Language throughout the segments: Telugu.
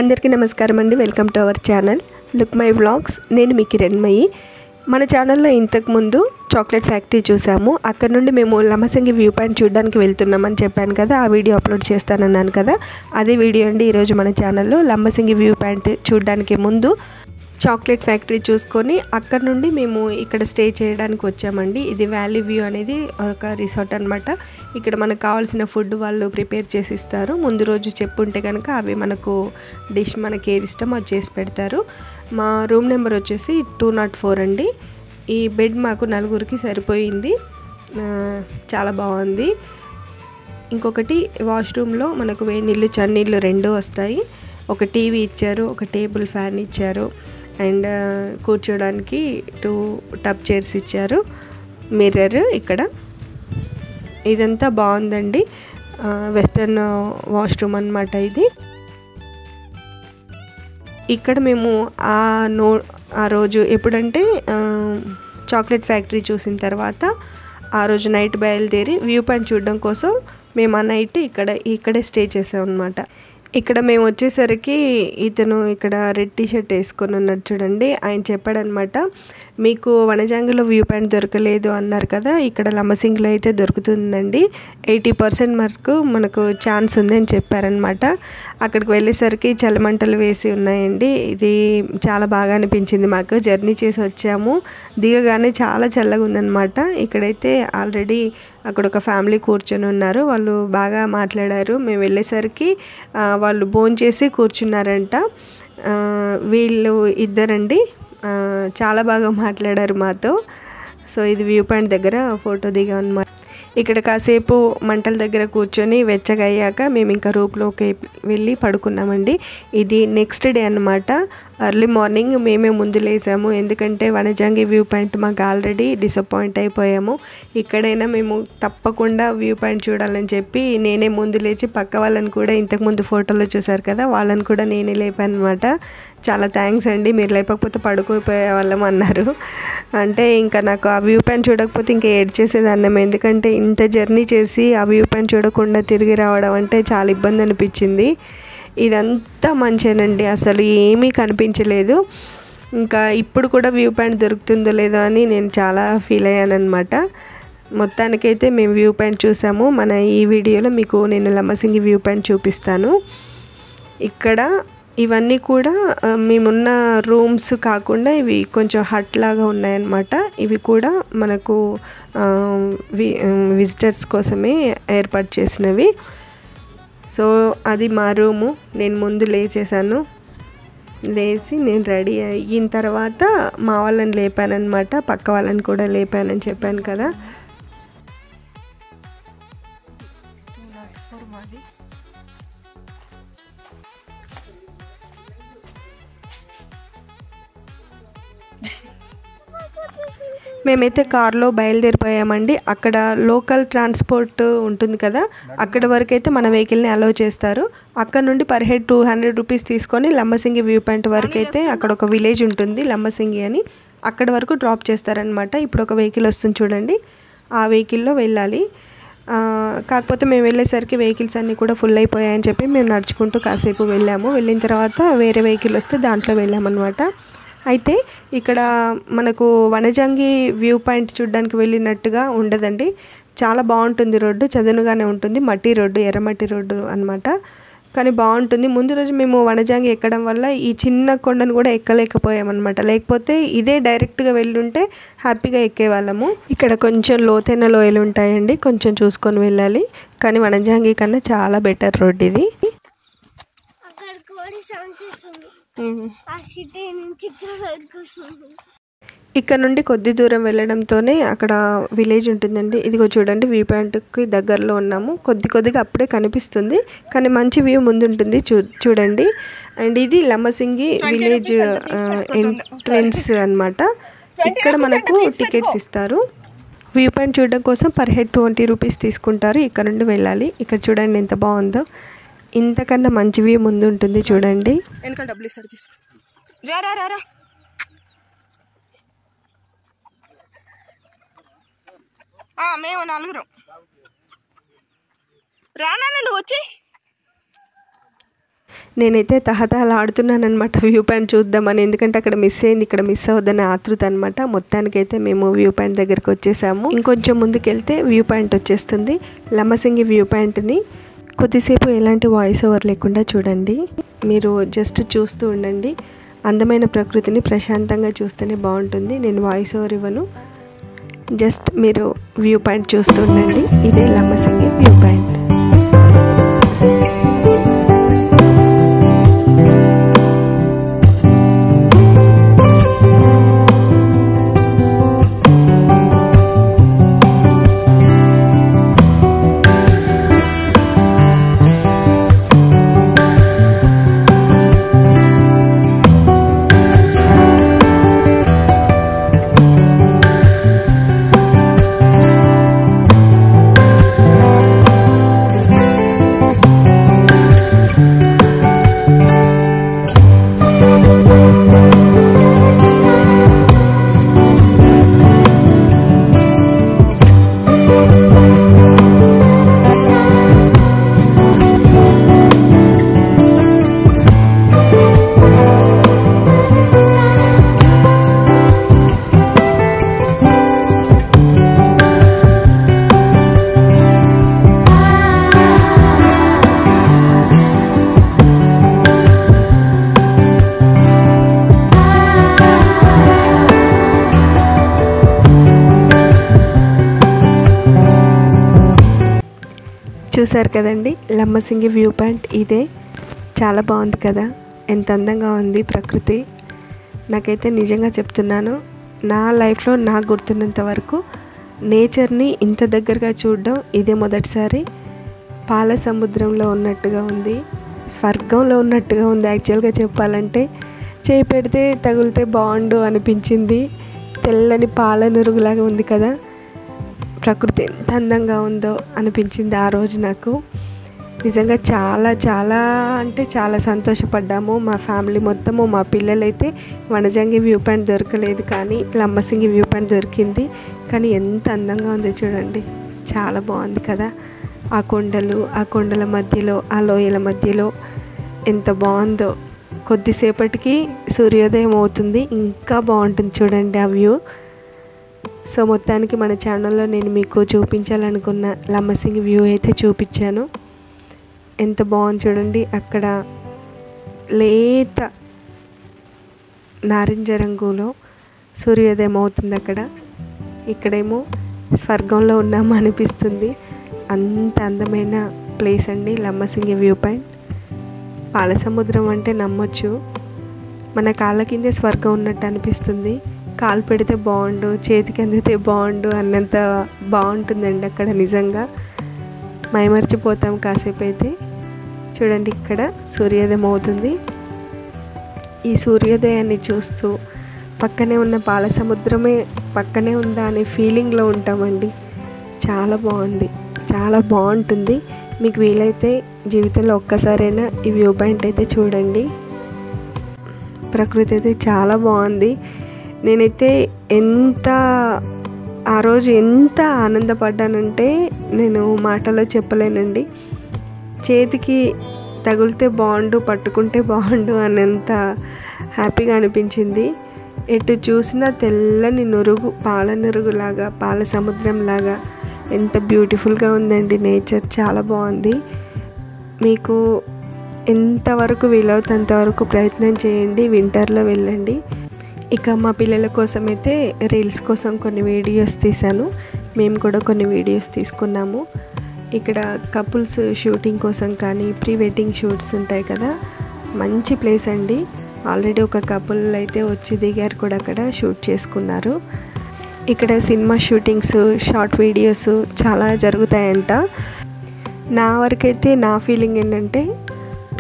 అందరికీ నమస్కారం అండి. Welcome to our channel look my vlogs. నేను మీ కిరణ్మయి. మన ఛానల్లో ఇంతకుముందు చాక్లెట్ ఫ్యాక్టరీ చూసాము. అక్కడ నుండి మేము లంబసింగి వ్యూ పాయింట్ చూడడానికి వెళ్తున్నామని చెప్పాను కదా, ఆ వీడియో అప్లోడ్ చేస్తానన్నాను కదా, అదే వీడియో అండి ఈరోజు మన ఛానల్లో. లంబసింగి వ్యూ పాయింట్ చూడడానికి ముందు చాక్లెట్ ఫ్యాక్టరీ చూసుకొని అక్కడ నుండి మేము ఇక్కడ స్టే చేయడానికి వచ్చామండి. ఇది వ్యాలీ వ్యూ అనేది ఒక రిసార్ట్ అనమాట. ఇక్కడ మనకు కావాల్సిన ఫుడ్ వాళ్ళు ప్రిపేర్ చేసి ఇస్తారు. ముందు రోజు చెప్పుంటే కనుక అవి మనకు డిష్ మనకి ఏది ఇష్టమో అది చేసి పెడతారు. మా రూమ్ నెంబర్ వచ్చేసి 204 అండి. ఈ బెడ్ మాకు నలుగురికి సరిపోయింది, చాలా బాగుంది. ఇంకొకటి వాష్రూమ్లో మనకు వేడి నీళ్ళు చన్నీళ్ళు రెండు వస్తాయి. ఒక టీవీ ఇచ్చారు, ఒక టేబుల్ ఫ్యాన్ ఇచ్చారు, అండ్ కూర్చోడానికి 2 టబ్ చైర్స్ ఇచ్చారు, మిర్రర్. ఇక్కడ ఇదంతా బాగుందండి. వెస్టర్న్ వాష్రూమ్ అన్నమాట ఇది. ఇక్కడ మేము ఆ రోజు ఎప్పుడంటే చాక్లెట్ ఫ్యాక్టరీ చూసిన తర్వాత ఆ రోజు నైట్ బయలుదేరి వ్యూ పాయింట్ చూడడం కోసం మేము ఆ నైట్ ఇక్కడే స్టే చేసాం అన్నమాట. ఇక్కడ మేము వచ్చేసరికి ఇతను ఇక్కడ రెడ్ టీషర్ట్ వేసుకొని ఉన్నాడు చూడండి, ఆయన చెప్పాడనమాట, మీకు వనజాంగిలో వ్యూ పాయింట్ దొరకలేదు అన్నారు కదా, ఇక్కడ లంబసింగిలో అయితే దొరుకుతుందండి, 80% వరకు మనకు ఛాన్స్ ఉంది అని చెప్పారనమాట. అక్కడికి వెళ్ళేసరికి చలిమంటలు వేసి ఉన్నాయండి. ఇది చాలా బాగా అనిపించింది మాకు. జర్నీ చేసి వచ్చాము, దిగగానే చాలా చల్లగా ఉందన్నమాట. ఇక్కడైతే ఆల్రెడీ అక్కడ ఒక ఫ్యామిలీ కూర్చొని ఉన్నారు, వాళ్ళు బాగా మాట్లాడారు. మేము వెళ్ళేసరికి వాళ్ళు భోంచేసి కూర్చున్నారంట. వీళ్ళు ఇద్దరండి, చాలా బాగా మాట్లాడారు మాతో. సో ఇది వ్యూ పాయింట్ దగ్గర ఫోటో దిగాం అన్నమాట. ఇక్కడ కాసేపు మంటల దగ్గర కూర్చొని వెచ్చగా అయ్యాక మేము ఇంకా రూమ్లోకి వెళ్ళి పడుకున్నామండి. ఇది నెక్స్ట్ డే అన్నమాట. ఎర్లీ మార్నింగ్ మేమే ముందు లేసాము, ఎందుకంటే వనజాంగి వ్యూ పాయింట్ మాకు ఆల్రెడీ డిసప్పాయింట్ అయిపోయాము. ఇక్కడైనా మేము తప్పకుండా వ్యూ పాయింట్ చూడాలని చెప్పి నేనే ముందు లేచి పక్క వాళ్ళని కూడా ఇంతకుముందు ఫోటోలో చూసారు కదా, వాళ్ళని కూడా నేనే లేపాను అనమాట. చాలా థ్యాంక్స్ అండి, మీరు లేకపోతే పడుకుపోయే వాళ్ళం అన్నారు. అంటే ఇంకా నాకు ఆ వ్యూ పాయింట్ చూడకపోతే ఇంకా ఏడ్చేసేదాన్నం, ఎందుకంటే ఇంత జర్నీ చేసి ఆ వ్యూ పాయింట్ చూడకుండా తిరిగి రావడం అంటే చాలా ఇబ్బంది అనిపించింది. ఇదంతా మంచేనండి, అసలు ఏమీ కనిపించలేదు. ఇంకా ఇప్పుడు కూడా వ్యూ పాయింట్ దొరుకుతుందో లేదో అని నేను చాలా ఫీల్ అయ్యానమాట. మొత్తానికైతే మేము వ్యూ పాయింట్ చూసాము. మన ఈ వీడియోలో మీకు నేను లంబసింగి వ్యూ పాయింట్ చూపిస్తాను. ఇక్కడ ఇవన్నీ కూడా మేమున్న రూమ్స్ కాకుండా ఇవి కొంచెం హట్ లాగా ఉన్నాయన్నమాట. ఇవి కూడా మనకు విజిటర్స్ కోసమే ఏర్పాటు చేసినవి. సో అది మా రూము. నేను ముందు లేచేసాను, లేచి నేను రెడీ అయిన తర్వాత మా వాళ్ళని లేపానమాట, పక్క వాళ్ళని కూడా లేపానని చెప్పాను కదా. మేమైతే కార్లో బయలుదేరిపోయామండి. అక్కడ లోకల్ ట్రాన్స్పోర్ట్ ఉంటుంది కదా, అక్కడ వరకు అయితే మన వెహికల్ని అలౌ చేస్తారు. అక్కడ నుండి పర్ హెడ్ 200 రూపీస్ తీసుకొని లంబసింగి వ్యూ పాయింట్ వరకు అయితే అక్కడ ఒక విలేజ్ ఉంటుంది లంబసింగి అని, అక్కడ వరకు డ్రాప్ చేస్తారనమాట. ఇప్పుడు ఒక వెహికల్ వస్తుంది చూడండి, ఆ వెహికల్లో వెళ్ళాలి. కాకపోతే మేము వెళ్ళేసరికి వెహికల్స్ అన్నీ కూడా ఫుల్ అయిపోయాయని చెప్పి మేము నడుచుకుంటూ కాసేపు వెళ్ళాము. వెళ్ళిన తర్వాత వేరే వెహికల్ వస్తే దాంట్లో వెళ్ళామన్నమాట. అయితే ఇక్కడ మనకు వనజాంగి వ్యూ పాయింట్ చూడడానికి వెళ్ళినట్టుగా ఉండదండి, చాలా బాగుంటుంది. రోడ్డు చదునుగానే ఉంటుంది, మట్టి రోడ్డు, ఎర్రమట్టి రోడ్డు అనమాట, కానీ బాగుంటుంది. ముందు రోజు మేము వనజాంగి ఎక్కడం వల్ల ఈ చిన్న కొండను కూడా ఎక్కలేకపోయామన్నమాట, లేకపోతే ఇదే డైరెక్ట్గా వెళ్ళుంటే హ్యాపీగా ఎక్కేవాళ్ళము. ఇక్కడ కొంచెం లోతైన లోయలు ఉంటాయండి, కొంచెం చూసుకొని వెళ్ళాలి. కానీ వనజాంగి కన్నా చాలా బెటర్ రోడ్ ఇది. ఇక్కడ నుండి కొద్ది దూరం వెళ్ళడంతోనే అక్కడ విలేజ్ ఉంటుందండి. ఇదిగో చూడండి, వ్యూ పాయింట్కి దగ్గరలో ఉన్నాము. కొద్దిగా అప్పుడే కనిపిస్తుంది, కానీ మంచి వ్యూ ముందు ఉంటుంది, చూడండి. అండ్ ఇది లంబసింగి విలేజ్ ఎంట్రన్స్ అన్నమాట. ఇక్కడ మనకు టికెట్స్ ఇస్తారు. వ్యూ పాయింట్ చూడడం కోసం పర్ హెడ్ 20 రూపీస్ తీసుకుంటారు. ఇక్కడ నుండి వెళ్ళాలి. ఇక్కడ చూడండి ఎంత బాగుందో, ఇంతకన్నా మంచి వ్యూ ముందు ఉంటుంది చూడండి. వెనకాల డబ్బులు ఇస్తాడు, తీసుకో. రా మేము 4 రానా, నువ్వు వచ్చి నేనైతే తహతహలాడుతున్నానమాట వ్యూ పాయింట్ చూద్దామని, ఎందుకంటే అక్కడ మిస్ అయింది, ఇక్కడ మిస్ అవ్వదని ఆతృత అనమాట. మొత్తానికైతే మేము వ్యూ పాయింట్ దగ్గరికి వచ్చేసాము. ఇంకొంచెం ముందుకెళ్తే వ్యూ పాయింట్ వచ్చేస్తుంది. లంబసింగి వ్యూ పాయింట్ని కొద్దిసేపు ఎలాంటి వాయిస్ ఓవర్ లేకుండా చూడండి. మీరు జస్ట్ చూస్తూ ఉండండి. అందమైన ప్రకృతిని ప్రశాంతంగా చూస్తేనే బాగుంటుంది. నేను వాయిస్ ఓవర్ ఇవ్వను, జస్ట్ మీరు వ్యూ పాయింట్ చూస్తూ ఉండండి. ఇదే లంబసింగి వ్యూ పాయింట్. చూసారు కదండి లంబసింగి వ్యూ పాయింట్ ఇదే. చాలా బాగుంది కదా, ఎంత అందంగా ఉంది ప్రకృతి. నాకైతే నిజంగా చెప్తున్నాను, నా లైఫ్లో నాకు గుర్తున్నంత వరకు నేచర్ని ఇంత దగ్గరగా చూడడం ఇదే మొదటిసారి. పాల సముద్రంలో ఉన్నట్టుగా ఉంది, స్వర్గంలో ఉన్నట్టుగా ఉంది. యాక్చువల్గా చెప్పాలంటే చేయి పెడితే తగిలితే బాగుండు అనిపించింది. తెల్లని పాల నురుగులాగా ఉంది కదా, ప్రకృతి ఎంత అందంగా ఉందో అనిపించింది ఆ రోజు నాకు. నిజంగా చాలా చాలా అంటే చాలా సంతోషపడ్డాము మా ఫ్యామిలీ మొత్తము. మా పిల్లలైతే వనజంగి వ్యూ పాయింట్ దొరకలేదు, కానీ లంబసింగి వ్యూ పాయింట్ దొరికింది. కానీ ఎంత అందంగా ఉందో చూడండి, చాలా బాగుంది కదా. ఆ కొండలు, ఆ కొండల మధ్యలో, ఆ లోయల మధ్యలో ఎంత బాగుందో. కొద్దిసేపటికి సూర్యోదయం అవుతుంది, ఇంకా బాగుంటుంది చూడండి ఆ వ్యూ. సో మొత్తానికి మన ఛానల్లో నేను మీకు చూపించాలనుకున్న లంబసింగి వ్యూ అయితే చూపించాను. ఎంత బాగుంది చూడండి. అక్కడ లేత నారింజ రంగులో సూర్యోదయం అవుతుంది అక్కడ. ఇక్కడేమో స్వర్గంలో ఉన్నాము అనిపిస్తుంది. అంత అందమైన ప్లేస్ అండి లంబసింగి వ్యూ పాయింట్. పాల సముద్రం అంటే నమ్మొచ్చు, మన కాళ్ళ కిందే స్వర్గం ఉన్నట్టు అనిపిస్తుంది. కాలు పెడితే బాగుండు, చేతికి అందితే బాగుండు అన్నంత బాగుంటుందండి అక్కడ. నిజంగా మైమర్చిపోతాం కాసేపు అయితే. చూడండి ఇక్కడ సూర్యోదయం అవుతుంది. ఈ సూర్యోదయాన్ని చూస్తూ పక్కనే ఉన్న పాల సముద్రమే పక్కనే ఉందా అనే ఫీలింగ్లో ఉంటామండి. చాలా బాగుంది, చాలా బాగుంటుంది. మీకు వీలైతే జీవితంలో ఒక్కసారైనా ఈ వ్యూ పాయింట్ అయితే చూడండి. ప్రకృతి అయితే చాలా బాగుంది. నేనైతే ఆ రోజు ఎంత ఆనందపడ్డానంటే నేను మాటలో చెప్పలేనండి. చేతికి తగిలితే బాగుండు, పట్టుకుంటే బాగుండు అన్నంత హ్యాపీగా అనిపించింది. ఎటు చూసినా తెల్లని నురుగు, పాల నురుగులాగా, పాల సముద్రంలాగా ఎంత బ్యూటిఫుల్గా ఉందండి నేచర్. చాలా బాగుంది. మీకు ఎంతవరకు వీలవుతే అంతవరకు ప్రయత్నం చేయండి, వింటర్లో వెళ్ళండి. ఇక మా పిల్లల కోసం అయితే రీల్స్ కోసం కొన్ని వీడియోస్ తీశాను. మేము కూడా కొన్ని వీడియోస్ తీసుకున్నాము. ఇక్కడ కపుల్స్ షూటింగ్ కోసం కానీ ప్రీ వెడ్డింగ్ షూట్స్ ఉంటాయి కదా, మంచి ప్లేస్ అండి. ఆల్రెడీ ఒక కపుల్ అయితే వచ్చి దిగారు కూడా, అక్కడ షూట్ చేసుకున్నారు. ఇక్కడ సినిమా షూటింగ్స్, షార్ట్ వీడియోస్ చాలా జరుగుతాయంట. నా వరకైతే నా ఫీలింగ్ ఏంటంటే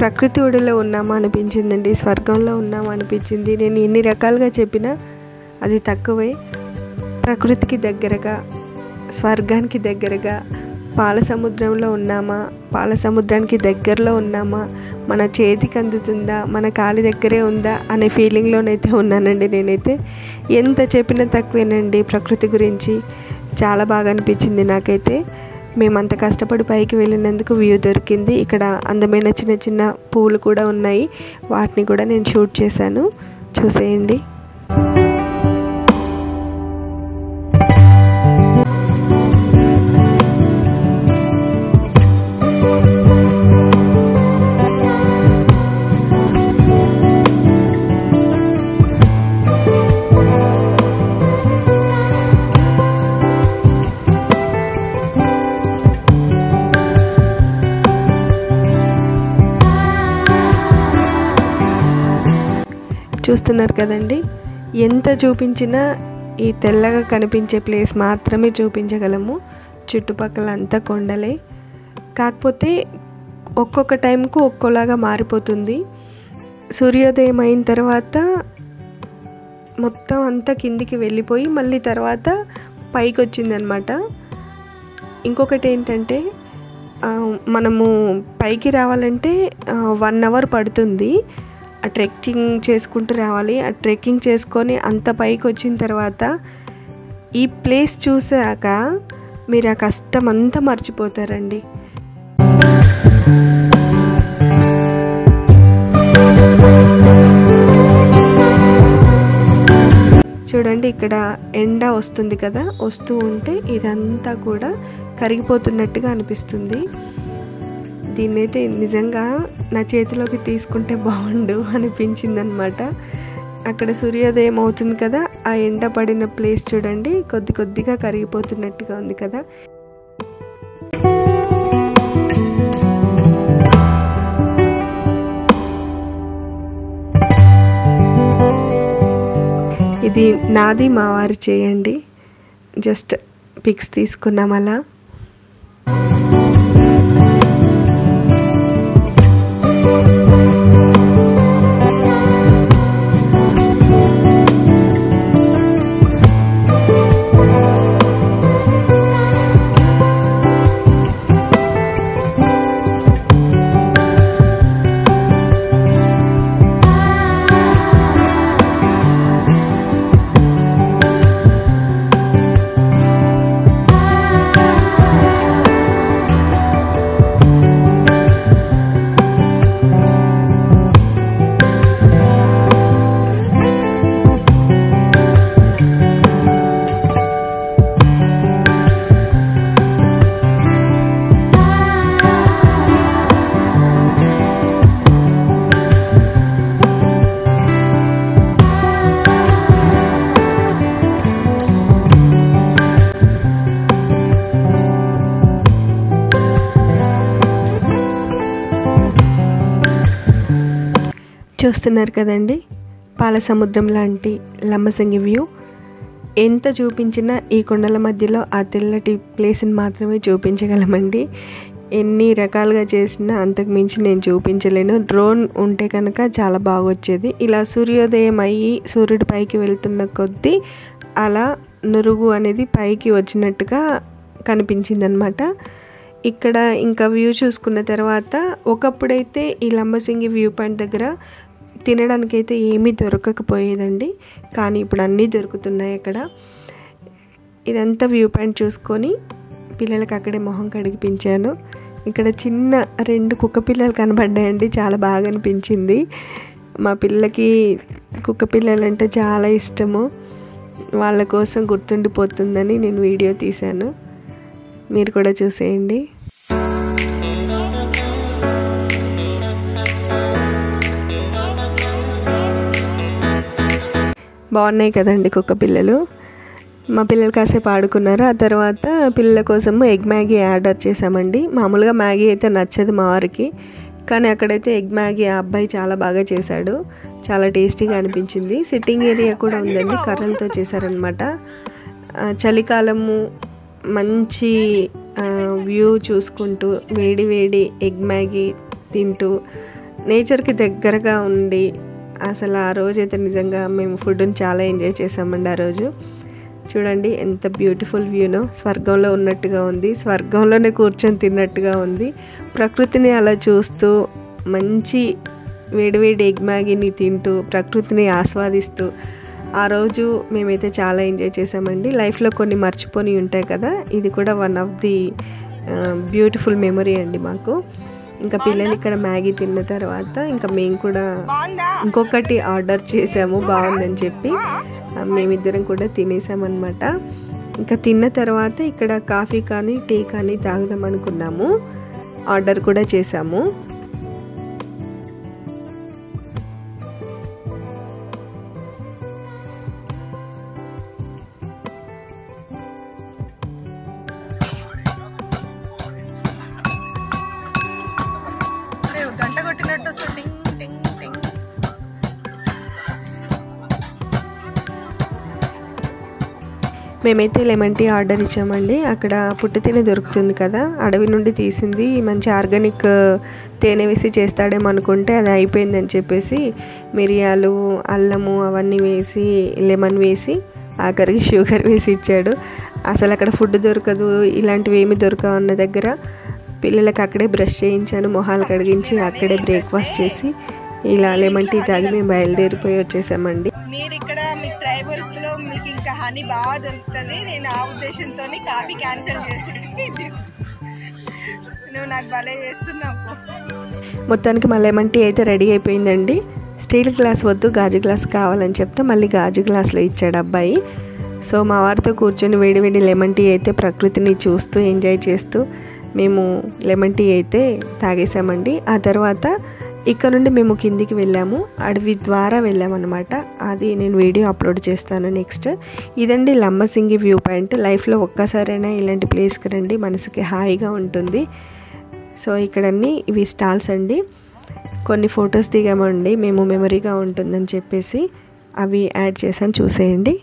ప్రకృతి ఒడిలో ఉన్నామా అనిపించిందండి, స్వర్గంలో ఉన్నామా అనిపించింది. నేను ఎన్ని రకాలుగా చెప్పినా అది తక్కువే. ప్రకృతికి దగ్గరగా, స్వర్గానికి దగ్గరగా, పాల సముద్రంలో ఉన్నామా, పాల సముద్రానికి దగ్గరలో ఉన్నామా, మన చేతికి అందుతుందా, మన కాలి దగ్గరే ఉందా అనే ఫీలింగ్లోనైతే ఉన్నానండి. నేనైతే ఎంత చెప్పినా తక్కువేనండి ప్రకృతి గురించి. చాలా బాగా అనిపించింది నాకైతే. మేమంత కష్టపడి పైకి వెళ్ళినందుకు వ్యూ దొరికింది. ఇక్కడ అందమైన చిన్న చిన్న పూలు కూడా ఉన్నాయి, వాటిని కూడా నేను షూట్ చేశాను, చూసేయండి. చూస్తున్నారు కదండి, ఎంత చూపించినా ఈ తెల్లగా కనిపించే ప్లేస్ మాత్రమే చూపించగలము. చుట్టుపక్కల అంతా కొండలే, కాకపోతే ఒక్కొక్క టైంకు ఒక్కోలాగా మారిపోతుంది. సూర్యోదయం అయిన తర్వాత మొత్తం అంతా కిందికి వెళ్ళిపోయి మళ్ళీ తర్వాత పైకి వచ్చిందనమాట. ఇంకొకటి ఏంటంటే మనము పైకి రావాలంటే 1 అవర్ పడుతుంది. ఆ ట్రెక్కింగ్ చేసుకుంటూ రావాలి. ఆ ట్రెక్కింగ్ చేసుకొని అంత పైకి వచ్చిన తర్వాత ఈ ప్లేస్ చూసాక మీరు ఆ కష్టం అంతా మర్చిపోతారండి. చూడండి, ఇక్కడ ఎండ వస్తుంది కదా, వస్తూ ఉంటే ఇదంతా కూడా కరిగిపోతున్నట్టుగా అనిపిస్తుంది. దీన్నైతే నిజంగా నా చేతిలోకి తీసుకుంటే బాగుండు అనిపించింది అనమాట. అక్కడ సూర్యోదయం అవుతుంది కదా, ఆ ఎండ పడిన ప్లేస్ చూడండి, కొద్ది కొద్దిగా కరిగిపోతున్నట్టుగా ఉంది కదా. ఇది నాది మా వారు చేయండి, జస్ట్ పిక్స్ తీసుకున్నాం అలా. చూస్తున్నారు కదండి, పాల సముద్రం లాంటి లంబసింగి వ్యూ. ఎంత చూపించినా ఈ కొండల మధ్యలో ఆ తెల్లటి ప్లేస్ని మాత్రమే చూపించగలమండి. ఎన్ని రకాలుగా చేసినా అంతకు మించి నేను చూపించలేను. డ్రోన్ ఉంటే కనుక చాలా బాగా వచ్చేది. ఇలా సూర్యోదయం అయ్యి సూర్యుడి పైకి వెళ్తున్న కొద్దీ అలా నురుగు అనేది పైకి వచ్చినట్టుగా కనిపించిందనమాట. ఇక్కడ ఇంకా వ్యూ చూసుకున్న తర్వాత ఒకప్పుడైతే ఈ లంబసింగి వ్యూ పాయింట్ దగ్గర తినడానికైతే ఏమీ దొరకకపోయేదండి, కానీ ఇప్పుడు అన్నీ దొరుకుతున్నాయి అక్కడ. ఇదంతా వ్యూ పాయింట్ చూసుకొని పిల్లలకి అక్కడే మొహం కడిగిపించాను. ఇక్కడ చిన్న 2 కుక్క పిల్లలు కనబడ్డాయండి, చాలా బాగా అనిపించింది. మా పిల్లకి కుక్క పిల్లలంటే చాలా ఇష్టము, వాళ్ళ కోసం గుర్తుండిపోతుందని నేను వీడియో తీశాను, మీరు కూడా చూసేయండి. బాగున్నాయి కదండి కుక్క పిల్లలు. మా పిల్లలు కాసేపు ఆడుకున్నారు. ఆ తర్వాత పిల్లల కోసము ఎగ్ మ్యాగీ ఆర్డర్ చేసామండి. మామూలుగా మ్యాగీ అయితే నచ్చదు మా వారికి, కానీ అక్కడైతే ఎగ్ మ్యాగీ ఆ అబ్బాయి చాలా బాగా చేశాడు, చాలా టేస్టీగా అనిపించింది. సిట్టింగ్ ఏరియా కూడా ఉందండి, కర్రలతో చేశారనమాట. చలికాలము మంచి వ్యూ చూసుకుంటూ వేడి వేడి ఎగ్ మ్యాగీ తింటూ నేచర్కి దగ్గరగా ఉండి అసలు ఆ రోజైతే నిజంగా మేము ఫుడ్ని చాలా ఎంజాయ్ చేసామండి. ఆ రోజు చూడండి ఎంత బ్యూటిఫుల్ వ్యూనో, స్వర్గంలో ఉన్నట్టుగా ఉంది, స్వర్గంలోనే కూర్చొని తిన్నట్టుగా ఉంది. ప్రకృతిని అలా చూస్తూ మంచి వేడివేడి ఎగ్ మ్యాగీని తింటూ ప్రకృతిని ఆస్వాదిస్తూ ఆ రోజు మేమైతే చాలా ఎంజాయ్ చేసామండి. లైఫ్లో కొన్ని మర్చిపోని ఉంటాయి కదా, ఇది కూడా one of the beautiful memory అండి మాకు. ఇంకా పిల్లలు ఇక్కడ మ్యాగీ తిన్న తర్వాత ఇంకా మేము కూడా ఇంకొకటి ఆర్డర్ చేసాము బాగుందని చెప్పి. మేమిద్దరం కూడా తినేసామన్నమాట. ఇంకా తిన్న తర్వాత ఇక్కడ కాఫీ కానీ టీ కానీ తాగుదాం అనుకున్నాము. ఆర్డర్ కూడా చేసాము. గంట కొట్టినట్టు వస్తుంది. మేమైతే లెమన్ టీ ఆర్డర్ ఇచ్చామండి. అక్కడ పుట్టతేనె దొరుకుతుంది కదా, అడవి నుండి తీసింది, మంచి ఆర్గానిక్ తేనె వేసి చేస్తాడేమో అనుకుంటే అది అయిపోయిందని చెప్పేసి మిరియాలు అల్లము అవన్నీ వేసి లెమన్ వేసి ఆఖరికి షుగర్ వేసి ఇచ్చాడు. అసలు అక్కడ ఫుడ్ దొరకదు, ఇలాంటివి ఏమి దొరకవు అన్న దగ్గర పిల్లలకి అక్కడే బ్రష్ చేయించాను, మొహాలు కడిగించి అక్కడే బ్రేక్ఫాస్ట్ చేసి ఇలా లెమన్ టీ తాగి మేము బయలుదేరిపోయి వచ్చేసామండి. మీరు ఇక్కడ మీ ట్రైబల్స్ లో మీకు ఇంకా హనీ బాగా దొరుకుతుంది. నేను ఆ ఉద్దేశంతో కాఫీ క్యాన్సిల్ చేసి నువ్వు నాకు భలే చేస్తున్నావు. మొత్తానికి మా లెమన్ టీ అయితే రెడీ అయిపోయిందండి. స్టీల్ గ్లాస్ వద్దు గాజు గ్లాస్ కావాలని చెప్తే మళ్ళీ గాజు గ్లాస్లో ఇచ్చాడు అబ్బాయి. సో మా వారితో కూర్చొని వేడి వేడి లెమన్ టీ అయితే ప్రకృతిని చూస్తూ ఎంజాయ్ చేస్తూ మేము లెమన్ టీ అయితే తాగేసామండి. ఆ తర్వాత ఇక్కడ నుండి మేము కిందికి వెళ్ళాము, అడవి ద్వారా వెళ్ళామన్నమాట. అది నేను వీడియో అప్లోడ్ చేస్తాను నెక్స్ట్. ఇదండి లంబసింగి వ్యూ పాయింట్. లైఫ్లో ఒక్కసారైనా ఇలాంటి ప్లేస్కి రండి, మనసుకి హాయిగా ఉంటుంది. సో ఇక్కడన్నీ ఇవి స్టాల్స్ అండి. కొన్ని ఫొటోస్ దిగామండి మేము, మెమరీగా ఉంటుందని చెప్పేసి అవి యాడ్ చేశాను, చూసేయండి.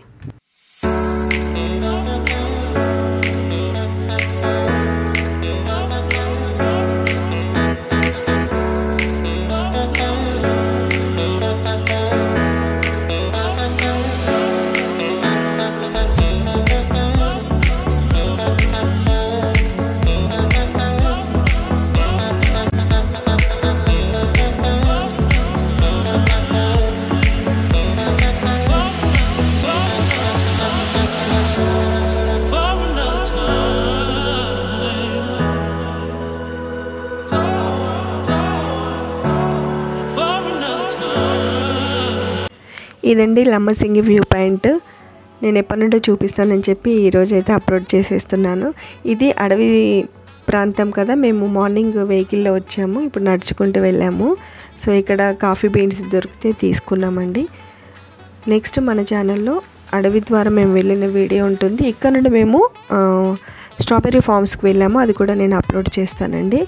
ఇదండి లంబసింగి వ్యూ పాయింట్. నేను ఎప్పటి నుండో చూపిస్తానని చెప్పి ఈరోజైతే అప్లోడ్ చేసేస్తున్నాను. ఇది అడవి ప్రాంతం కదా, మేము మార్నింగ్ వెహికల్లో వచ్చాము, ఇప్పుడు నడుచుకుంటూ వెళ్ళాము. సో ఇక్కడ కాఫీ బీన్స్ దొరికితే తీసుకున్నామండి. నెక్స్ట్ మన ఛానల్లో అడవి ద్వారా మేము వెళ్ళిన వీడియో ఉంటుంది. ఇక్కడ నుండి మేము స్ట్రాబెర్రీ ఫార్మ్స్కి వెళ్ళాము, అది కూడా నేను అప్లోడ్ చేస్తానండి.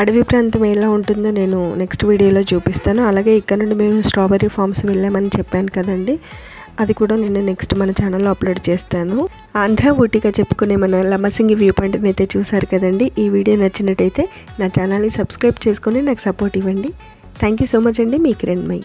అడవి ప్రాంతం ఎలా ఉంటుందో నేను నెక్స్ట్ వీడియోలో చూపిస్తాను. అలాగే ఇక్కడ నుండి మేము స్ట్రాబెర్రీ ఫార్మ్స్ వెళ్ళామని చెప్పాను కదండి, అది కూడా నేను నెక్స్ట్ మన ఛానల్లో అప్లోడ్ చేస్తాను. ఆంధ్ర ఊటీగా చెప్పుకునే మన లంబసింగి వ్యూ పాయింట్ని అయితే చూసారు కదండి. ఈ వీడియో నచ్చినట్టయితే నా ఛానల్ని సబ్స్క్రైబ్ చేసుకొని నాకు సపోర్ట్ ఇవ్వండి. థ్యాంక్ యూ సో మచ్ అండి. మీ కిరణ్మయి.